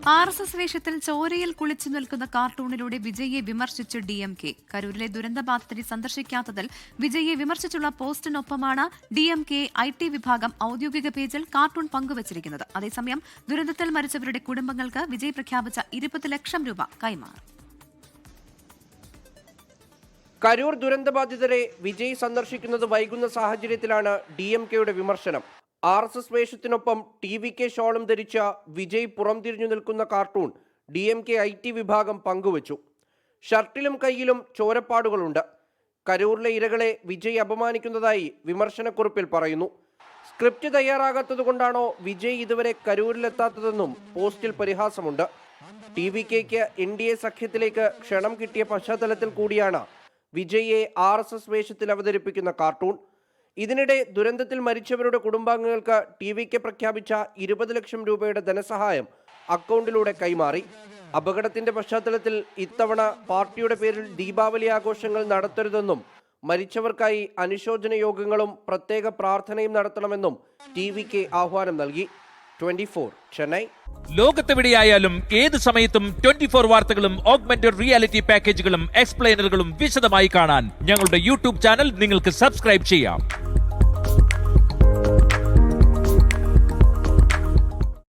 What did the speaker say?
RSS വേഷത്തിൽ ചോരയിൽ കുളിച്ചു നിൽക്കുന്ന കാർട്ടൂണിലൂടെ വിജയെ വിമർശിച്ചു DMK. കരൂരിലെ ദുരന്തബാധിതരെ സന്ദർശിക്കാത്തതിൽ വിജയെ വിമർശിച്ചുള്ള പോസ്റ്റിനൊപ്പമാണ് DMK IT വിഭാഗം ഔദ്യോഗിക പേജിൽ കാർട്ടൂൺ പങ്കുവച്ചിരിക്കുന്നത്. അതേസമയം ദുരന്തത്തിൽ മരിച്ചവരുടെ കുടുംബങ്ങൾക്ക് വിജയ് പ്രഖ്യാപിച്ച 20 ലക്ഷം രൂപ കൈമാറി. കരൂർ ദുരന്തബാധിതരെ വിജയ് സന്ദർശിക്കുന്നത് വൈകുന്ന സാഹചര്യത്തിലാണ് DMKയുടെ വിമർശനം. RSS വേഷത്തിനൊപ്പം TVK ഷോളും ധരിച്ച വിജയ് പുറംതിരിഞ്ഞു നിൽക്കുന്ന കാർട്ടൂൺ DMK IT വിഭാഗം പങ്കുവച്ചു. ഷർട്ടിലും കൈയിലും ചോരപ്പാടുകളുണ്ട്. കരൂരിലെ ഇരകളെ വിജയ് അപമാനിക്കുന്നതായി വിമർശനക്കുറിപ്പിൽ പറയുന്നു. സ്ക്രിപ്റ്റ് തയ്യാറാകാത്തതുകൊണ്ടാണോ വിജയ് ഇതുവരെ കരൂരിലെത്താത്തതെന്നും പോസ്റ്റിൽ പരിഹാസമുണ്ട്. TVKയ്ക്ക് NDA സഖ്യത്തിലേക്ക് ക്ഷണം കിട്ടിയ പശ്ചാത്തലത്തിൽ കൂടിയാണ് വിജയെ RSS വേഷത്തിൽ അവതരിപ്പിക്കുന്ന കാർട്ടൂൺ. ഇതിനിടെ ദുരന്തത്തിൽ മരിച്ചവരുടെ കുടുംബാംഗങ്ങൾക്ക് TVK പ്രഖ്യാപിച്ച 20 ലക്ഷം രൂപയുടെ ധനസഹായം അക്കൗണ്ടിലൂടെ കൈമാറി. അപകടത്തിന്റെ പശ്ചാത്തലത്തിൽ ഇത്തവണ പാർട്ടിയുടെ പേരിൽ ദീപാവലി ആഘോഷങ്ങൾ നടത്തരുതെന്നും മരിച്ചവർക്കായി അനുശോചന യോഗങ്ങളും പ്രത്യേക പ്രാർത്ഥനയും നടത്തണമെന്നും TVK ആഹ്വാനം നൽകി. 24 ചെന്നൈ. ലോകത്തെവിടെയായാലും ഏത് സമയത്തും 24 വാർത്തകളും ഓഗ്മെന്റഡ് റിയാലിറ്റി പാക്കേജുകളും എക്സ്പ്ലെയിനറുകളും വിശദമായി കാണാൻ ഞങ്ങളുടെ YouTube ചാനൽ നിങ്ങൾക്ക് സബ്സ്ക്രൈബ് ചെയ്യാം.